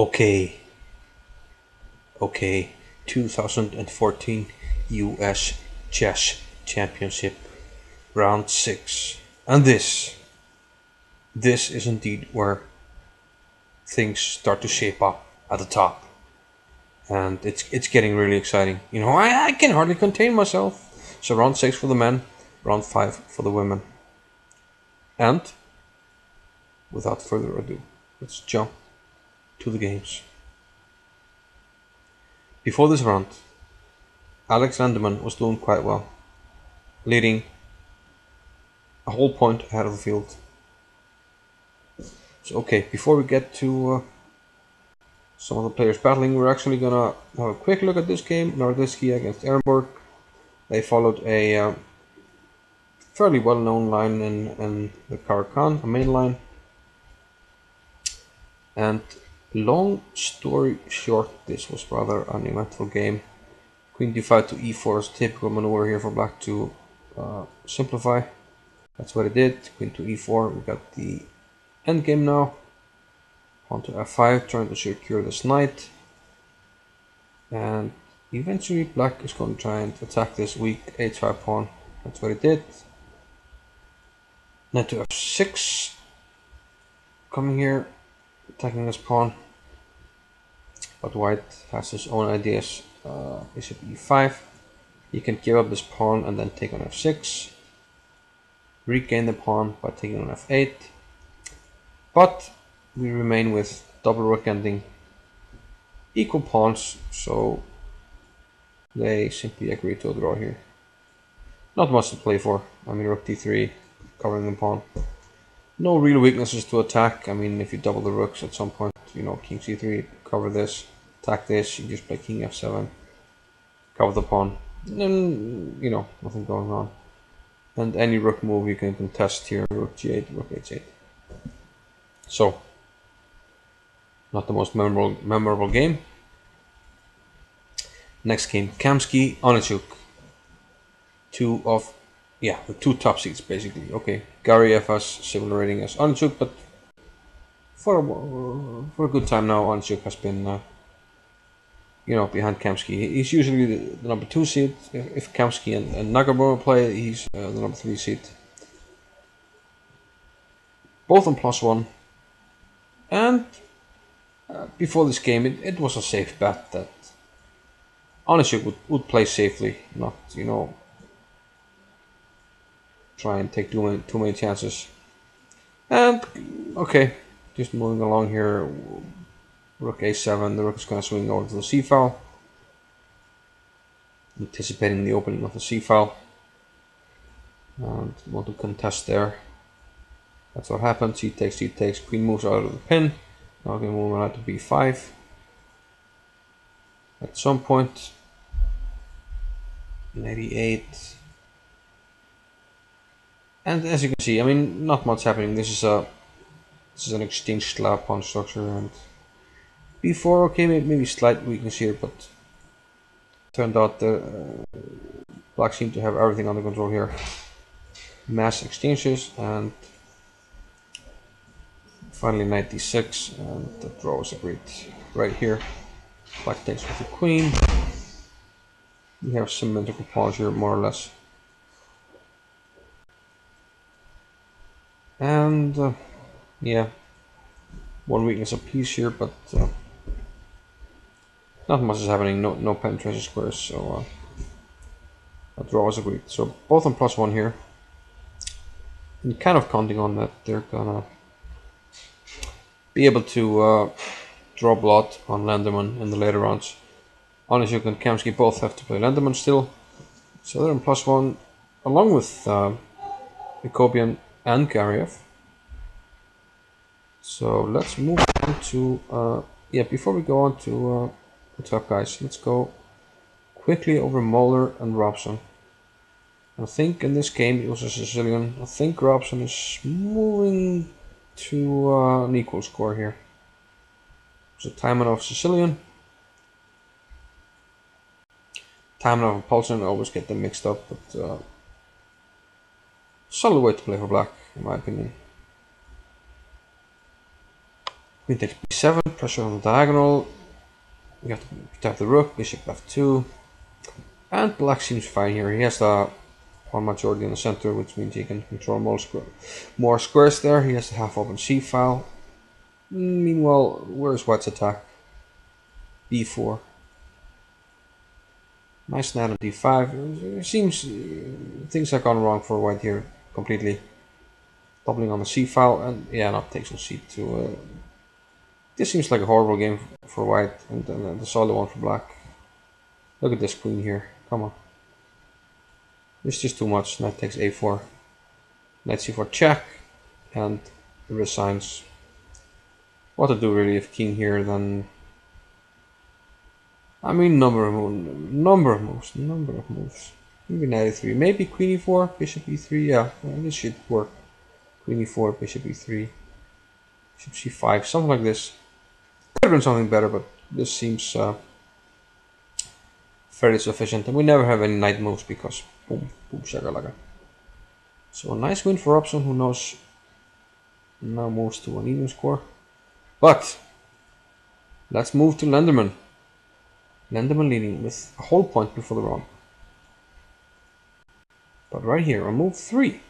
Okay, okay. 2014 US Chess Championship Round 6. And this is indeed where things start to shape up at the top. And it's getting really exciting. You know, I can hardly contain myself. So round 6 for the men, round 5 for the women. And without further ado, let's jump to the games. Before this round, Alex Landeman was doing quite well, leading a whole point ahead of the field. So okay, before we get to some of the players battling, we're actually gonna have a quick look at this game. Zatonskih against Ehrenberg. They followed a fairly well-known line in the Caracan, a main line. And long story short, this was rather an eventful game. Queen d5 to e4 is a typical maneuver here for black to simplify. That's what it did. Queen to e4. We got the endgame now. Pawn to f5, trying to secure this knight. And eventually black is going to try and attack this weak h5 pawn. That's what it did. Knight to f6. Coming here, attacking this pawn. But white has his own ideas. Bishop e5. He can give up this pawn and then take on f6. Regain the pawn by taking on f8. But we remain with double rook ending, equal pawns, so they simply agree to a draw here. Not much to play for. I mean, rook d3, covering the pawn. No real weaknesses to attack. I mean, if you double the rooks at some point, you know, king c3, cover this, attack this, you just play king f7, cover the pawn, then, you know, nothing going on. And any rook move you can contest here, rook g8, rook h8. So, not the most memorable game. Next game, Kamsky, Onichuk. The two top seeds basically. Okay, Gariev has similar rating as Onichuk, but for a good time now, Onichuk has been, behind Kamsky. He's usually the number 2 seed. If Kamsky and Nagamura play, he's the number 3 seed. Both on +1. And before this game, it was a safe bet that Onichuk would play safely, not, try and take too many chances. And, okay, just moving along here, rook a7, the rook is going to swing over to the c-file, anticipating the opening of the c-file, and want to contest there. That's what happens. C takes, queen moves out of the pin. Now we move on to b5. At some point, in 88. And as you can see, I mean, not much happening. This is an exchange slab pawn structure, and b4. Okay, maybe slight weakness here, but turned out the black seemed to have everything under control here. Mass exchanges, and finally knight d6, and the draw is agreed right here. Black takes with the queen. We have symmetrical pawns here, more or less. And yeah, one weakness apiece here, but not much is happening. No penetration squares, so a draw is agreed. So both on +1 here. And kind of counting on that they're gonna be able to draw blood on Landerman in the later rounds. Onichuk and Kamsky both have to play Landerman still, so they're on +1, along with Jacobian and Gariev. So let's move on to before we go on to the top guys, let's go quickly over Moeller and Robson. I think in this game it was a Sicilian. I think Robson is moving to an equal score here. So Taimanov Sicilian. Taimanov and Paulsen, I always get them mixed up, but solid way to play for black, in my opinion. Queen takes b7, pressure on the diagonal. We have to protect the rook, bishop f2. And black seems fine here. He has the pawn majority in the center, which means he can control more squares there. He has the half open c file. Meanwhile, where's white's attack? b4. Nice knight on d5. It seems things have gone wrong for white here completely. Doubling on the c file, and yeah, not takes on c2. This seems like a horrible game for white, and the solid one for black. Look at this queen here. Come on. It's just too much. Knight takes a4. Knight c4 check, and resigns. What to do really if king here, then... I mean, number of moves. Maybe knight e3. Maybe queen e4, bishop e3. Yeah, this should work. Queen e4, bishop e3, bishop c5, something like this. Could have been something better, but this seems fairly sufficient. And we never have any knight moves because boom, boom, shakalaka. So a nice win for Robson, who knows now moves to an even score. But let's move to Lenderman. Lenderman leading with a whole point before the round. But right here on move 3.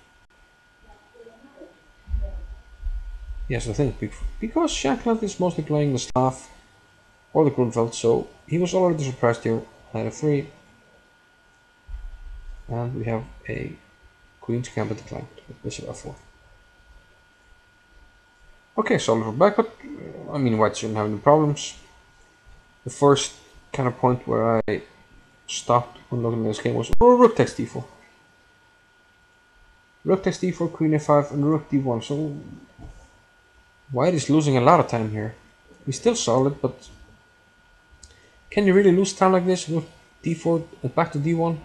Yes, I think because Shankland is mostly playing the Slav or the Grunfeld, so he was already surprised here. Knight f3. And we have a Queen's Gambit declined with bishop f4. Okay, solid for black, but I mean white shouldn't have any problems. The first kind of point where I stopped when looking at this game was rook takes d4. Rook takes d4, queen a5, and rook d1. So white is losing a lot of time here. He's still solid, but can you really lose time like this? Rook d4 and back to d1.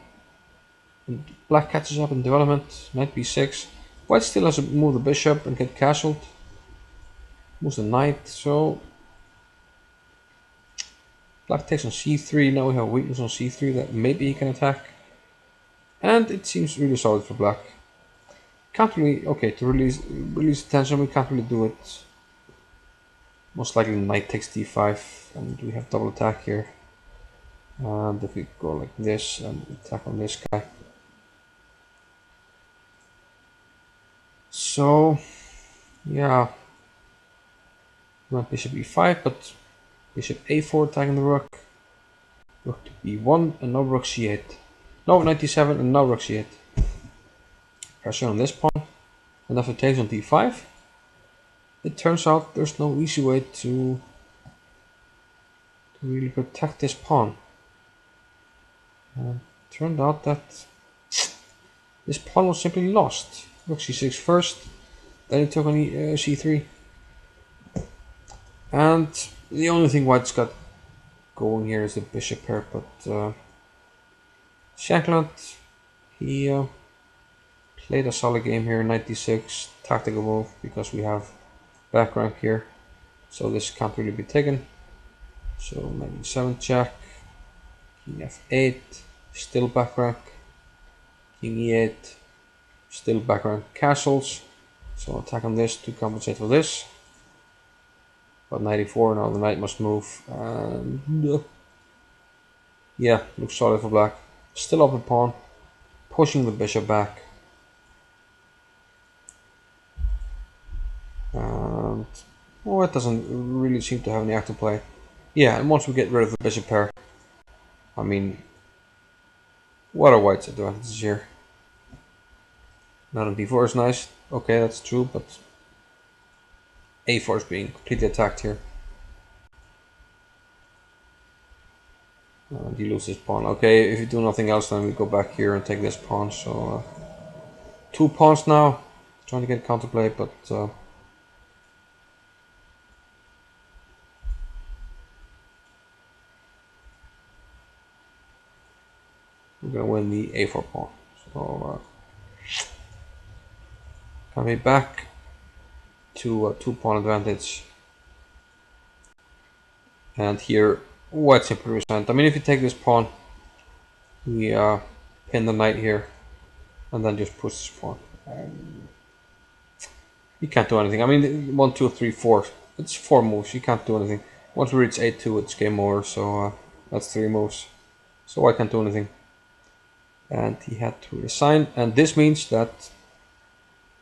And black catches up in development. Knight b6. White still has to move the bishop and get castled. Moves the knight, so black takes on c3. Now we have a weakness on c3 that maybe he can attack. And it seems really solid for black. Can't really, okay, to release tension, we can't really do it. Most likely knight takes d5, and we have double attack here. And if we go like this and attack on this guy. So, yeah. Not bishop e5, but bishop a4 attacking the rook. Rook to b1, and now rook c8. No, knight d7, and now rook c8. Pressure on this pawn, and after takes on d5, it turns out there's no easy way to really protect this pawn. Turned out that this pawn was simply lost. Rook c6 first, then he took on c3. And the only thing white's got going here is the bishop pair, but Shankland, he played a solid game here, knight d6, tactical move, because we have back rank here, so this can't really be taken. So knight e7 check, king f8, still back rank, king e8, still back rank castles, so attack on this to compensate for this. But knight e4, now the knight must move, and yeah, looks solid for black. Still up a pawn, pushing the bishop back. And oh, it doesn't really seem to have any active play. Yeah, and once we get rid of the bishop pair, I mean, what are white's advantages here? Knight on d4 is nice. Okay, that's true, but a4 is being completely attacked here. And you lose this pawn. Okay, if you do nothing else, then we go back here and take this pawn. So 2 pawns now, trying to get counterplay, but we're gonna win the a4 pawn. So coming back to a 2-pawn advantage, and here white simply resigned. I mean, if you take this pawn, we pin the knight here, and then just push this pawn. You can't do anything. I mean, 1, 2, 3, 4 it's 4 moves, you can't do anything. Once we reach a2, it's game over, so that's 3 moves. So I can't do anything. And he had to resign, and this means that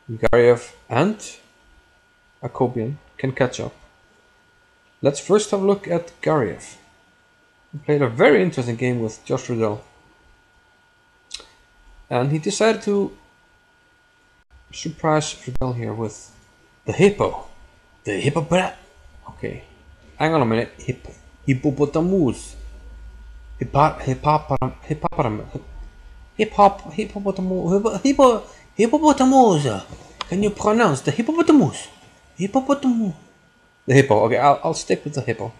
Gariev and Akobian can catch up. Let's first have a look at Gariev. He played a very interesting game with Josh Riddell. And he decided to surprise Riddell here with the hippo. The hippopot. Okay. Hang on a minute. Hippopotamus. Hippopotamus. Can you pronounce the hippopotamus? Hippopotamus. The hippo. Okay, I'll stick with the hippo.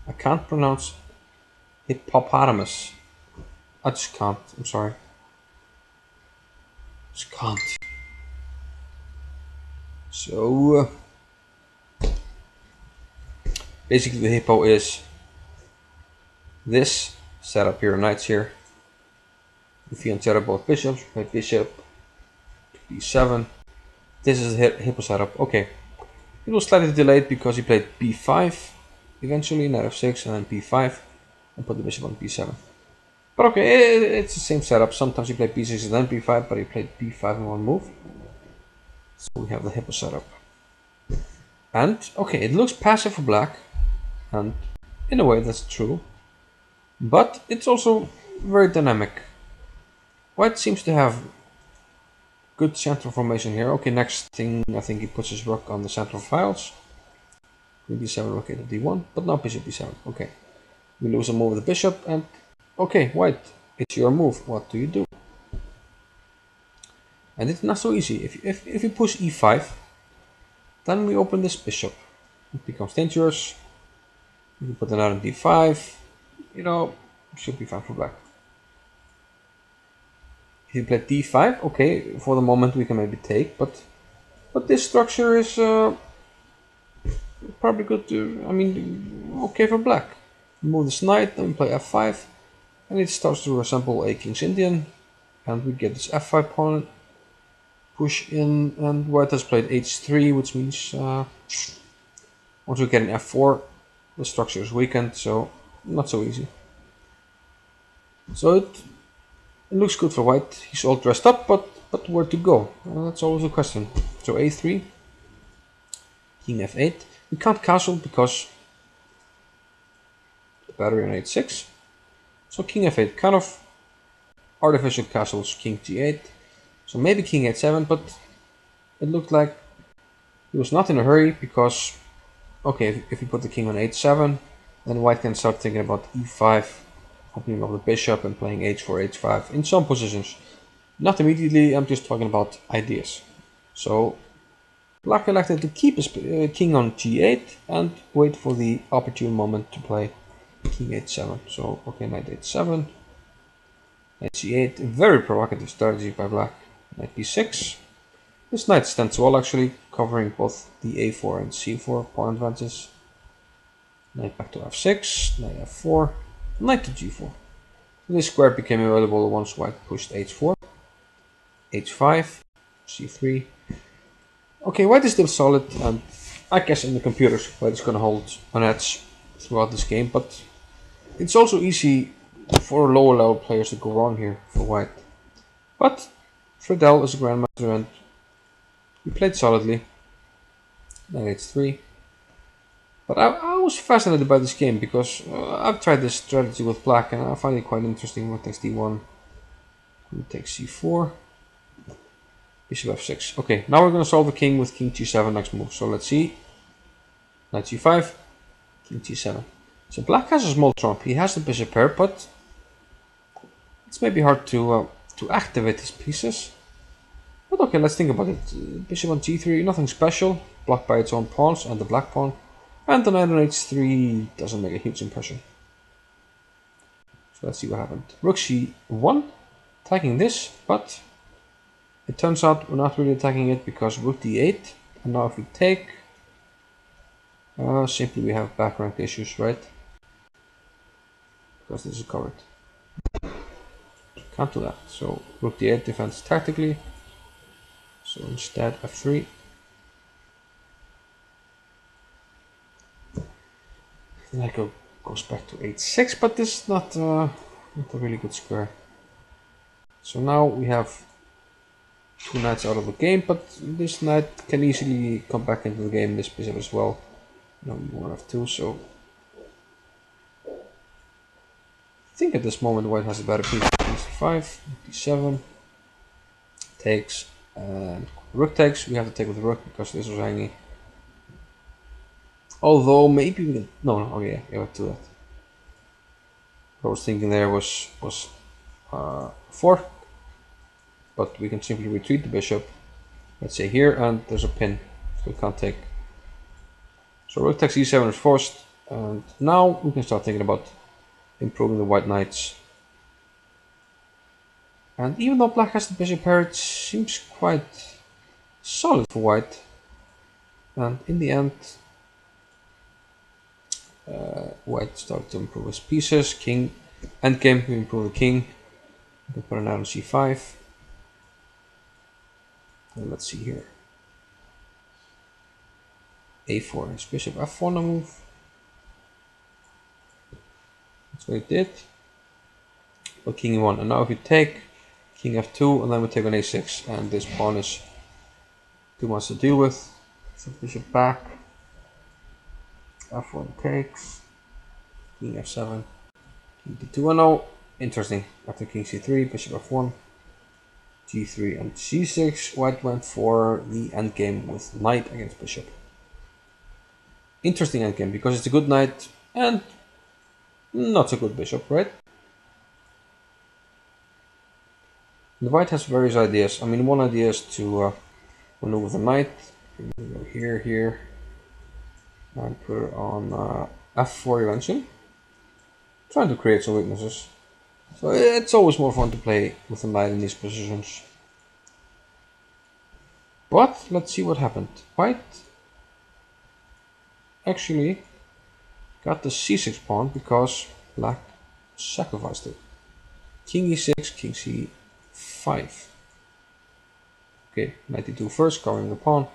I can't pronounce hippopotamus. I just can't. I'm sorry. Just can't. So basically the hippo is this setup here, knights here. If you unsettle both bishops, play bishop to b7. This is the hippo setup. Okay. It was slightly delayed because he played b5 eventually, knight f6 and then b5 and put the bishop on b7. But okay, it's the same setup. Sometimes you play b6 and then b5, but he played b5 in one move. So we have the hippo setup. And okay, it looks passive for black, and in a way that's true, but it's also very dynamic. White seems to have good central formation here. Okay, next thing, I think he puts his rook on the central files. Queen d7, rook to d1, but not bishop b7. Okay, we lose a move with the bishop, and okay, white, it's your move. What do you do? And it's not so easy. If you push e5, then we open this bishop. It becomes dangerous. You can put the knight on d5. You know, should be fine for black. If you play d5, okay, for the moment we can maybe take, but this structure is probably good to, I mean, okay for black. Move this knight, then we play f5, and it starts to resemble a King's Indian, and we get this f5 pawn, push in, and white has played h3, which means once we get an f4, the structure is weakened, so not so easy. So it looks good for white. He's all dressed up, but where to go? That's always a question. So a3, king f8. We can't castle because the battery on h6. So king f8, kind of artificial castles, king g8. So maybe king h7, but it looked like he was not in a hurry because, okay, if you put the king on h7, then white can start thinking about e5, opening up the bishop and playing h4, h5 in some positions. Not immediately, I'm just talking about ideas. So black elected to keep his king on g8 and wait for the opportune moment to play king h7. So okay, knight h7, knight g8, a very provocative strategy by black. Knight b6. This knight stands well actually, covering both the a4 and c4 pawn advances. Knight back to f6, knight f4, knight to g4. This square became available once white pushed h4, h5, c3. Okay, white is still solid, and I guess in the computers white is going to hold an edge throughout this game, but it's also easy for lower level players to go wrong here for white. But Friedel is a grandmaster and he played solidly. Knight h3. But I was fascinated by this game because I've tried this strategy with black and I find it quite interesting. Rook takes d1, we take c4, bishop f6. Okay, now we're going to solve the king with king g7 next move. So let's see. Knight g5, king g7. So black has a small trump. He has the bishop pair, but it's maybe hard to activate his pieces. But okay, let's think about it. Bishop on g3, nothing special. Blocked by its own pawns and the black pawn. And the knight on h3 doesn't make a huge impression. So let's see what happened. Rook c1, attacking this, but it turns out we're not really attacking it because rook d8. And now if we take, simply we have back rank issues, right? Because this is covered. Can't do that. So rook d8 defends tactically. So instead f3. Knight goes back to h6, but this is not a really good square. So now we have two knights out of the game, but this knight can easily come back into the game, this bishop as well. No, we won't have two, so I think at this moment white has a better piece. d5, d7, takes, and rook takes. We have to take with the rook because this was hanging. Although maybe we can, no, oh yeah, we have to do that. What I was thinking there was 4, but we can simply retreat the bishop, let's say here, and there's a pin, so we can't take. So rook takes e7 is forced, and now we can start thinking about improving the white knights. And even though black has the bishop pair, it seems quite solid for white. And in the end, white started to improve his pieces. King, endgame, we improve the king. We can put a knight on c5. And let's see here. a4 is bishop f1 a move. That's what it did. But king e1. And now if you take king f2, and then we take on a6, and this pawn is too much to deal with. So bishop back. f1 takes. King f7. King d2. And now, interesting. After king c3, bishop f1. g3 and c6, white went for the endgame with knight against bishop. Interesting endgame because it's a good knight and not so good bishop, right? The white has various ideas. I mean, one idea is to maneuver the knight. We go here, and put it on f4 eventually. Trying to create some weaknesses. So it's always more fun to play with the knight in these positions. But let's see what happened. White actually got the c6 pawn because black sacrificed it. King e6, king c5. Okay, knight e2 first, covering the pawn.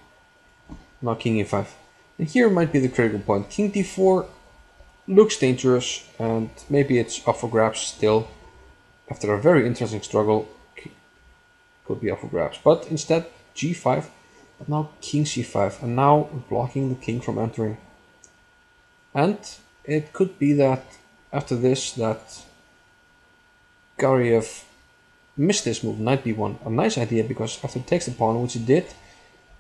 Now king e5. And here might be the critical point. King d4 looks dangerous, and maybe it's up for grabs still. After a very interesting struggle, could be up for grabs. But instead, g5, but now king c5, and now blocking the king from entering. And it could be that after this, that Gariev missed this move, knight b1. A nice idea, because after it takes the pawn, which it did,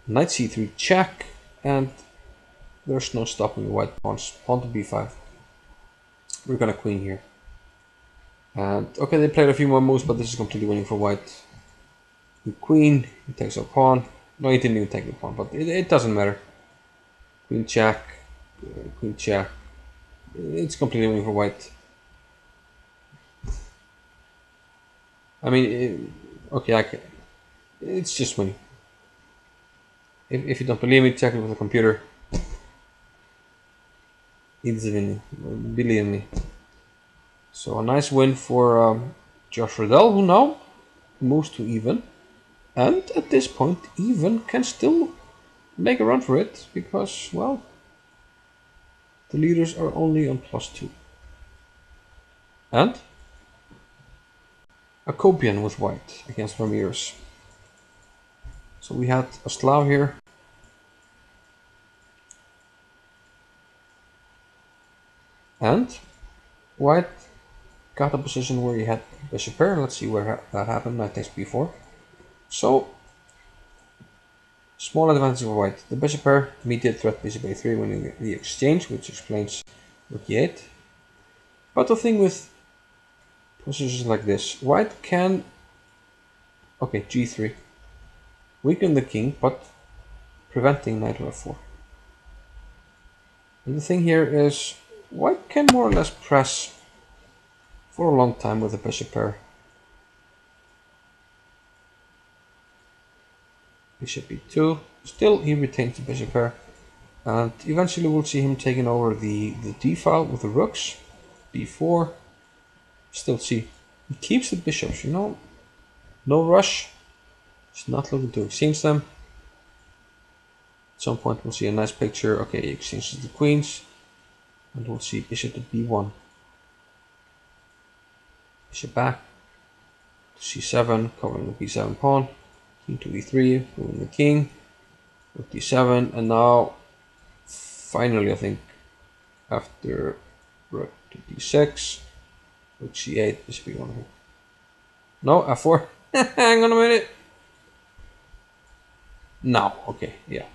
knight c3 check, and there's no stopping the white pawns. Pawn to b5. We're gonna queen here. And okay, they played a few more moves, but this is completely winning for white. The queen, he takes our pawn. No, he didn't even take the pawn, but it doesn't matter. Queen check, queen check. It's completely winning for white. I mean, okay, it's just winning. If you don't believe me, check it with a computer. It's winning, believe me. So a nice win for Josh Riddell, who now moves to even. And at this point, even can still make a run for it, because, well, the leaders are only on +2. And a Kopian with white against Ramirez. So we had a Slav here. And white got a position where he had bishop pair. Let's see where that happened. Knight takes b4. So, small advantage for white. The bishop pair, immediate threat bishop a3 winning the exchange, which explains rook e8. But the thing with positions like this, white can, okay, g3, weaken the king, but preventing knight to f4. And the thing here is, white can more or less press for a long time with the bishop pair. Bishop e2, still he retains the bishop pair, and eventually we'll see him taking over the d file with the rooks. b4, still see, he keeps the bishops, you know, no rush, he's not looking to exchange them. At some point we'll see a nice picture. Okay, he exchanges the queens, And we'll see bishop to b1. Bishop back to c7, covering the b7 pawn. King to e3, moving the king. Rook d7, and now finally I think after rook to d6, rook c8, bishop e1 here. No, f4. Hang on a minute. Now, okay, yeah.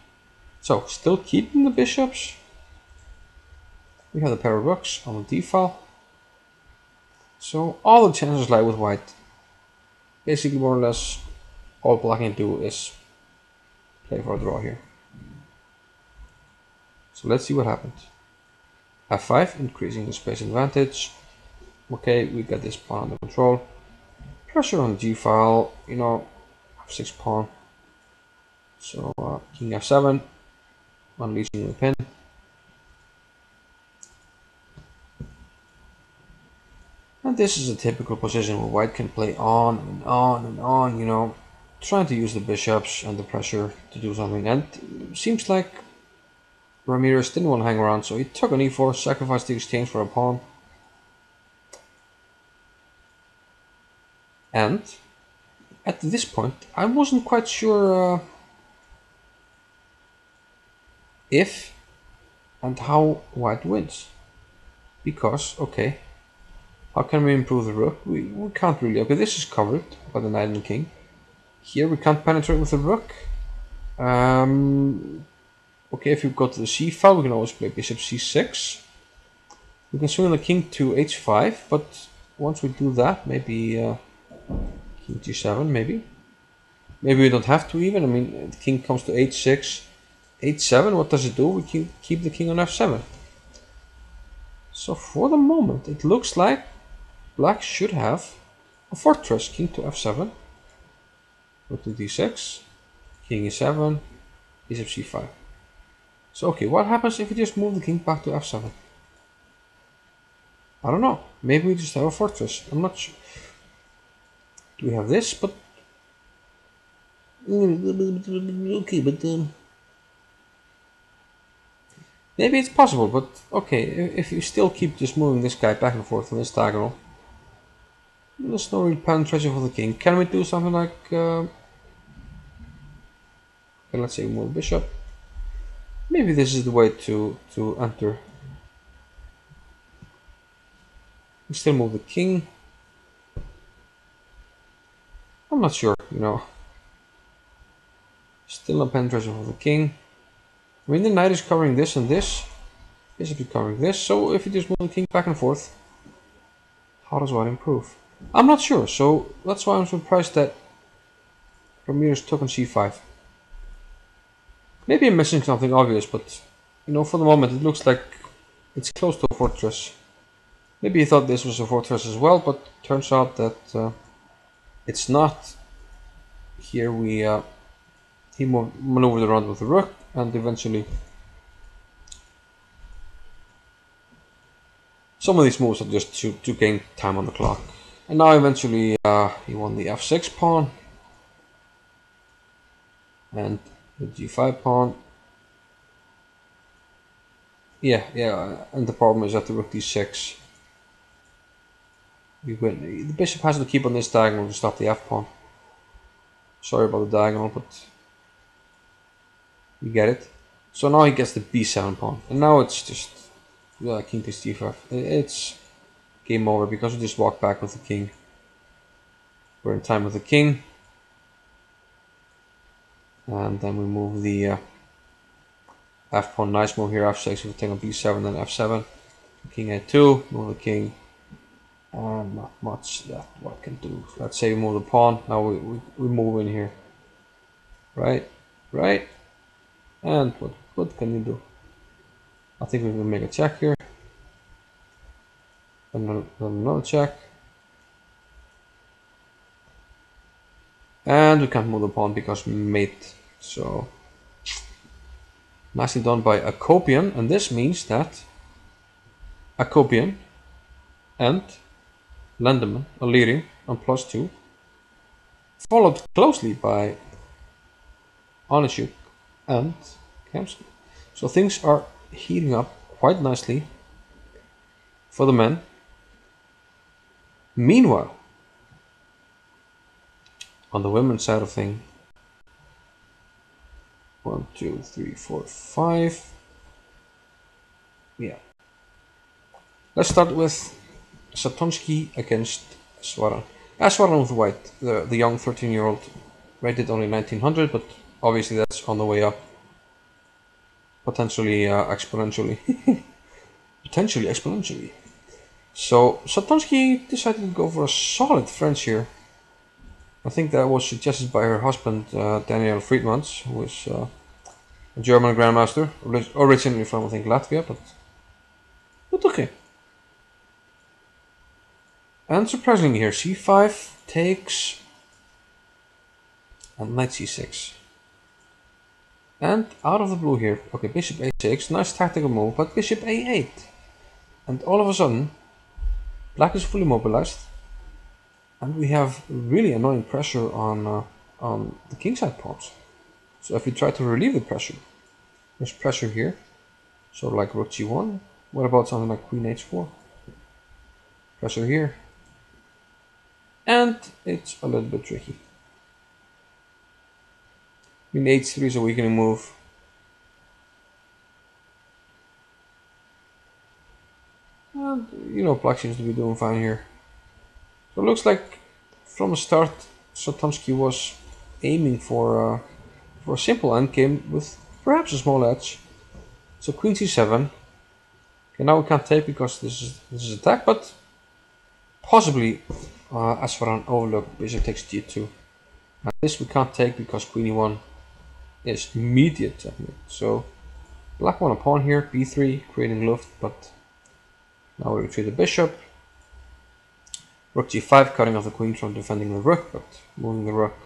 So still keeping the bishops. We have the pair of rooks on the d-file. So all the chances lie with white. Basically, more or less, all black can do is play for a draw here. So let's see what happens. f5, increasing the space advantage. Okay, we got this pawn under control. Pressure on the g-file, you know, f6 pawn. So king f7, unleashing the pin. And this is a typical position where white can play on and on and on, you know, trying to use the bishops and the pressure to do something. And it seems like Ramirez didn't want to hang around, so he took an e4, sacrificed the exchange for a pawn. And at this point, I wasn't quite sure if and how white wins. Because, okay, how can we improve the rook? We can't really. Okay, this is covered by the knight and the king. Here we can't penetrate with the rook. Okay, if you go to the c-file, we can always play bishop c6. We can swing the king to h5, but once we do that, maybe king g7, maybe. Maybe we don't have to even. I mean, the king comes to h6, h7. What does it do? We can keep the king on f7. So for the moment, it looks like black should have a fortress. King to f7, rook to d6, king e7, bishop c5. So okay, what happens if we just move the king back to f7? I don't know. Maybe we just have a fortress. I'm not sure. Do we have this? But okay, but maybe it's possible. But okay, if you still keep just moving this guy back and forth on this diagonal, there's no real penetration for the king. Can we do something like? Okay, let's say we move bishop. Maybe this is the way to enter. We still move the king. I'm not sure, you know. Still no penetration for the king. I mean, the knight is covering this and this. Bishop is covering this. So if you just move the king back and forth, how does white improve? I'm not sure. So that's why I'm surprised that Ramirez took on c5. Maybe I'm missing something obvious, but you know, for the moment it looks like it's close to a fortress. Maybe he thought this was a fortress as well, but turns out that it's not. Here he maneuvered around with the rook, and eventually some of these moves are just to gain time on the clock. And now eventually he won the f6 pawn and the g5 pawn. Yeah, and the problem is that the rook d6. We win. The bishop has to keep on this diagonal to stop the f pawn. Sorry about the diagonal, but you get it. So now he gets the b7 pawn, and now it's just king takes g5. It's game over because we just walk back with the king. We're in time with the king, and then we move the f pawn. Nice move here. f6. We take on b7, then f7. King a2. Move the king. Not much that what can do. Let's say we move the pawn. Now we move in here. Right. And what can you do? I think we can make a check here. Another check. And we can't move the pawn because we mate. So nicely done by Akopian, and this means that Akopian and Lendeman are leading on +2, followed closely by Onishuk and Kamsky. So things are heating up quite nicely for the men. Meanwhile, on the women's side of things, 1, 2, 3, 4, 5. Yeah. Let's start with Zatonskih against Swaran. Swaran with white, the young 13-year-old, rated only 1900, but obviously that's on the way up. Potentially exponentially. Potentially exponentially. So Zatonskih decided to go for a solid French here. I think that was suggested by her husband, Daniel Friedmans, who is a German grandmaster, originally from I think Latvia, but okay. And surprisingly here, c5 takes and knight c6. And out of the blue here, okay, bishop a6, nice tactical move, but bishop a8. And all of a sudden, black is fully mobilized, and we have really annoying pressure on the kingside pawns. So if we try to relieve the pressure, there's pressure here, so like rook g1. What about something like queen h4? Pressure here. And it's a little bit tricky. I mean, h3 is a weakening move. And, you know, black seems to be doing fine here. So it looks like from the start, Zatonskih was aiming for a simple endgame with perhaps a small edge. So queen c7. Okay, now we can't take because this is attack, but possibly Swaran overlooked bishop takes g2. And this we can't take because queen e1 is immediate checkmate. So black won a pawn here, b3, creating luft, but now we retreat the bishop. Rook g5, cutting off the queen from defending the rook, but moving the rook.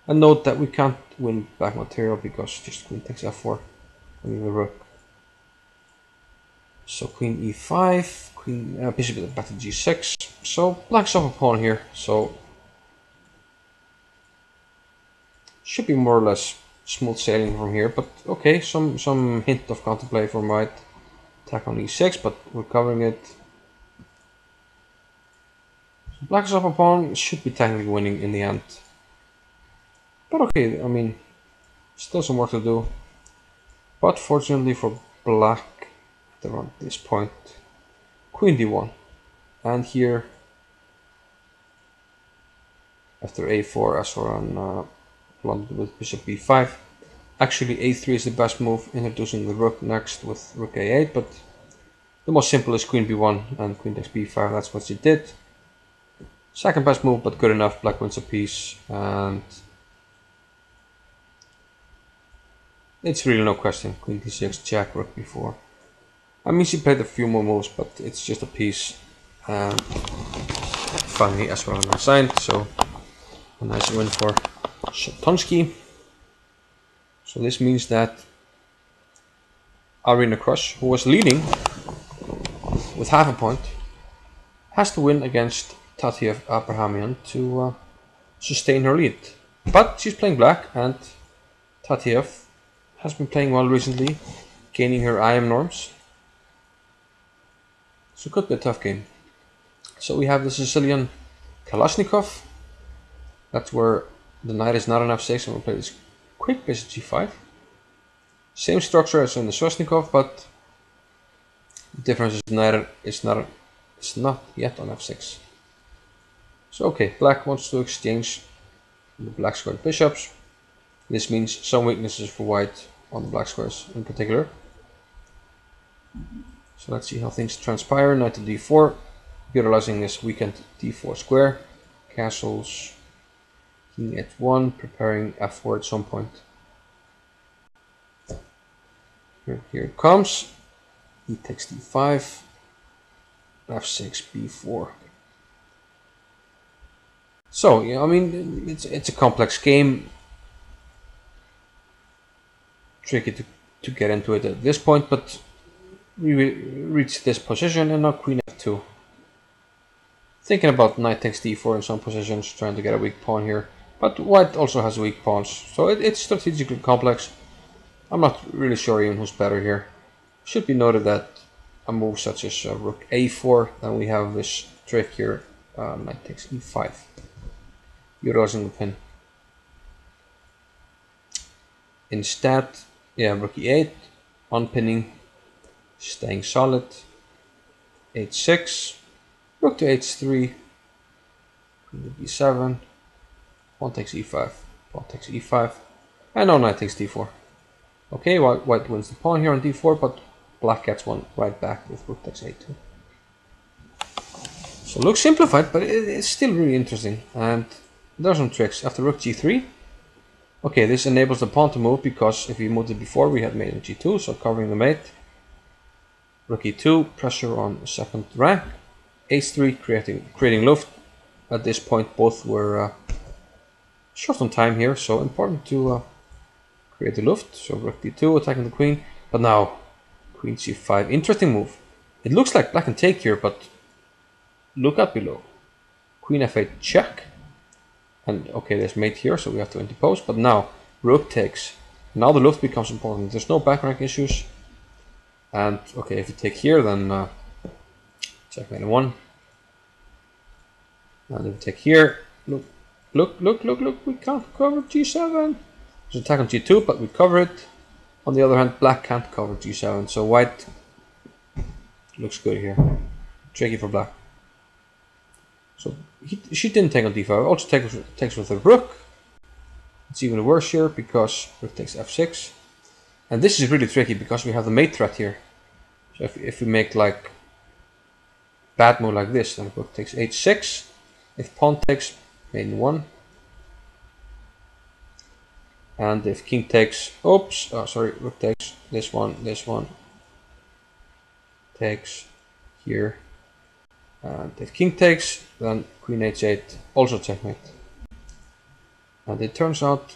And note that we can't win black material because just queen takes f4, winning the rook. So queen e5, queen bishop back to g6. So black's off a pawn here. So should be more or less smooth sailing from here. But okay, some hint of counterplay from white. Attack on e6, but we're covering it. So black's off a pawn, should be technically winning in the end. But okay, I mean, still some work to do. But fortunately for black, around this point, queen d1, and here after a4 Swaran blundered with bishop b5. Actually a3 is the best move, introducing the rook next with rook a8, but the most simple is queen b1 and queen takes b5. That's what she did. Second best move, but good enough. Black wins a piece, and it's really no question. Queen d6, jack, rook b4. I mean, she played a few more moves, but it's just a piece. And finally, Swaran assigned, so a nice win for Zatonskih. So this means that Arena Krush, who was leading with half a point, has to win against Tatiev Abrahamian to sustain her lead. But she's playing black, and Tatiev has been playing well recently, gaining her IM norms. So it could be a tough game. So we have the Sicilian Kalashnikov. That's where the knight is not on f6, and we'll play this quick bishop g5. Same structure as in the Sveshnikov, but the difference is it's not yet on f6. So okay, black wants to exchange the black squared bishops. This means some weaknesses for white on the black squares in particular. So let's see how things transpire. Knight to d4, utilizing this weakened d4 square. Castles, king h1, preparing f4 at some point. Here it comes. E takes d5, f6, b4. So yeah, I mean it's a complex game. Tricky to get into it at this point, but we reach this position and now queen f2. Thinking about knight takes d4 in some positions, trying to get a weak pawn here. But white also has weak pawns, so it's strategically complex. I'm not really sure even who's better here. Should be noted that a move such as rook a4, then we have this trick here, knight takes e5, utilizing the pin. Instead, yeah, rook e8, unpinning, staying solid, h6, rook to h3, queen to b7, pawn takes e5, pawn takes e5, and now knight takes d4. Okay, white wins the pawn here on d4, but black gets one right back with rook takes a2. So it looks simplified, but it's still really interesting. And there are some tricks. After rook g3, okay, this enables the pawn to move, because if we moved it before, we had mate on g2, so covering the mate. Rook e2, pressure on second rank. h3, creating luft. At this point, both were short on time here, so important to create the luft. So rook d2, attacking the queen. But now, queen c5, interesting move. It looks like black can take here, but look at below. Queen f8 check. And okay, there's mate here, so we have to interpose. But now, rook takes. Now the luft becomes important. There's no back rank issues. And okay, if you take here, then checkmate 1. And if you take here, look, we can't cover g7. There's attack on g2, but we cover it. On the other hand, black can't cover g7, so white looks good here. Tricky for black. So she didn't take on d5. Also takes with a rook. It's even worse here because rook takes f6. And this is really tricky because we have the mate threat here. So if we make like bad move like this, then rook takes h6. If pawn takes, mate 1. And if king takes, rook takes this one takes here. And if king takes, then queen h8, also checkmate. And it turns out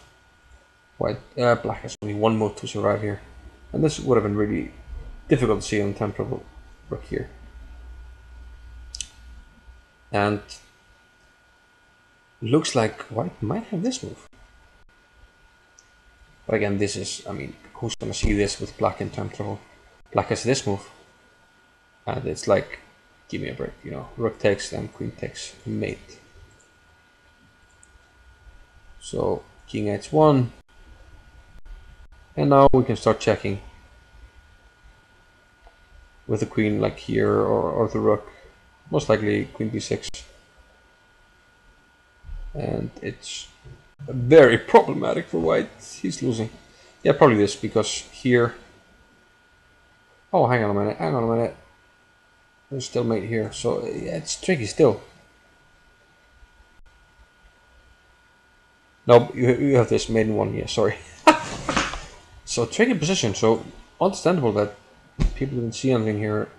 black has only one move to survive here. And this would have been really difficult to see on temporal rook here. And it looks like white might have this move. But again, this is, I mean, who's gonna see this with black in temporal? Black has this move. And it's like, give me a break, you know, rook takes, then queen takes mate. So king h1, and now we can start checking with the queen like here, or the rook, most likely queen b6, and it's very problematic for white. He's losing. Yeah, probably this, because here, oh, hang on a minute, there's still mate here, so yeah, it's tricky still. No, you have this maiden 1, yeah, sorry. So tricky position, so understandable that people didn't see anything here.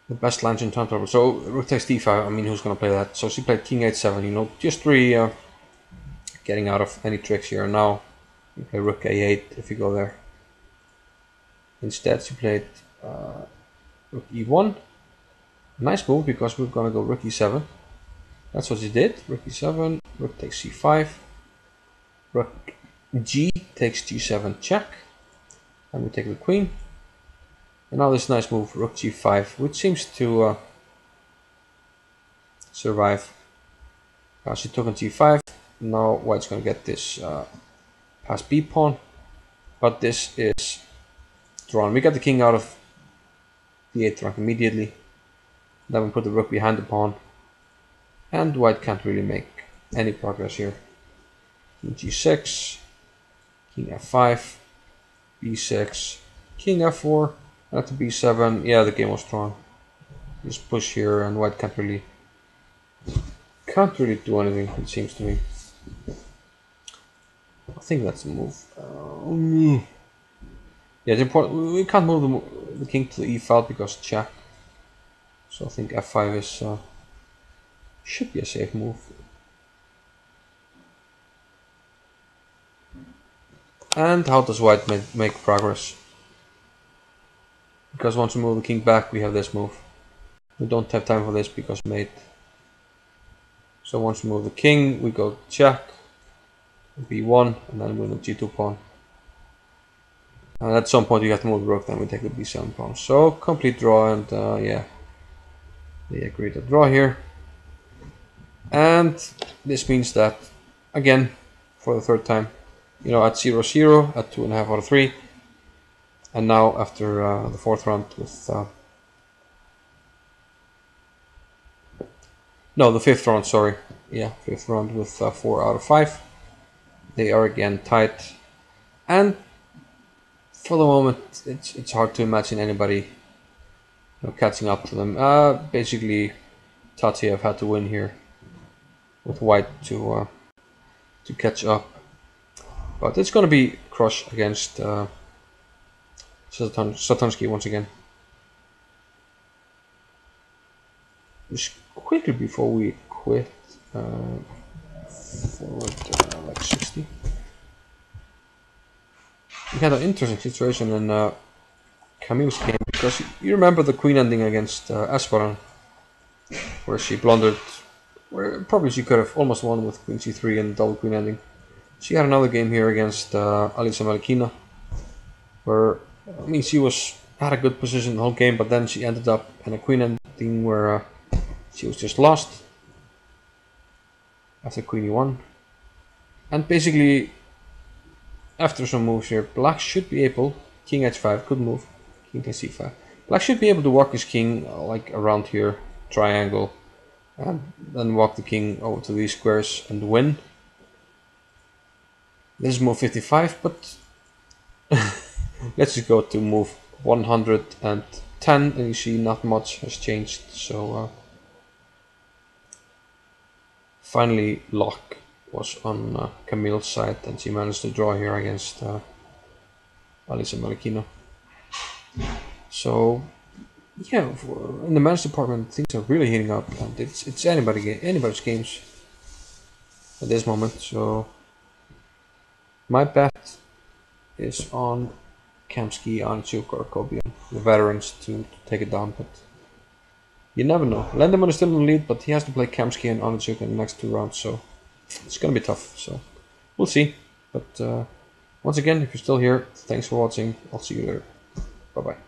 The best lines in turn table. So rook takes d5, I mean, who's gonna play that? So she played king h7, you know, just really getting out of any tricks here. Now you play rook a8 if you go there. Instead she played rook e1. Nice move, because we're gonna go rook e7. That's what she did. Rook e7, rook takes c5, rook g takes g7 check, and we take the queen. And now this nice move, rook g5, which seems to survive. She took on g5. Now white's gonna get this past b pawn, but this is drawn. We got the king out of the 8th rank immediately. Then we put the rook behind the pawn, and white can't really make any progress here. King g6, king f5, b6, king f4, and after b7, yeah, the game was drawn. Just push here, and white can't really do anything, it seems to me. I think that's the move. Yeah, it's important. We can't move the king to the e file because check. So I think f5 is should be a safe move. And how does white make progress? Because once we move the king back, we have this move. We don't have time for this because mate. So once we move the king, we go check, b1, and then we move the g2 pawn. And at some point you have to move the rook, then we take the b7 pawn. So complete draw, and yeah, they agree to draw here. And this means that, again, for the third time, you know, at 0-0, at 2.5 out of 3, and now after the fourth round with no, the fifth round, sorry, yeah, fifth round with 4 out of 5, they are again tied, and for the moment, it's hard to imagine anybody, you know, catching up to them. Basically, Tatev had to win here with White to catch up, but it's going to be Krush against Zatonskih once again. Just quickly before we quit, forward like 60. We had an interesting situation in Camille's game, because you remember the queen ending against Esperan, where she blundered, where probably she could have almost won with queen c3 and double queen ending. She had another game here against Alisa Malkina, where, I mean, she had a good position the whole game, but then she ended up in a queen ending where she was just lost after queen e1. And basically, after some moves here, black should be able, king h5, good move, king takes c5. Black should be able to walk his king like around here, triangle, and then walk the king over to these squares and win. This is move 55, but let's just go to move 110, and you see not much has changed. So finally luck was on Camille's side, and she managed to draw here against Alisa Malkina. So yeah, in the men's department things are really heating up, and it's anybody's games at this moment. So my bet is on Kamsky, Anchuk, or Kobian, the veterans, to take it down, but you never know. Lendemann is still in the lead, but he has to play Kamsky and Anchuk in the next 2 rounds, so it's gonna be tough. So we'll see. But once again, if you're still here, thanks for watching. I'll see you later. Bye bye.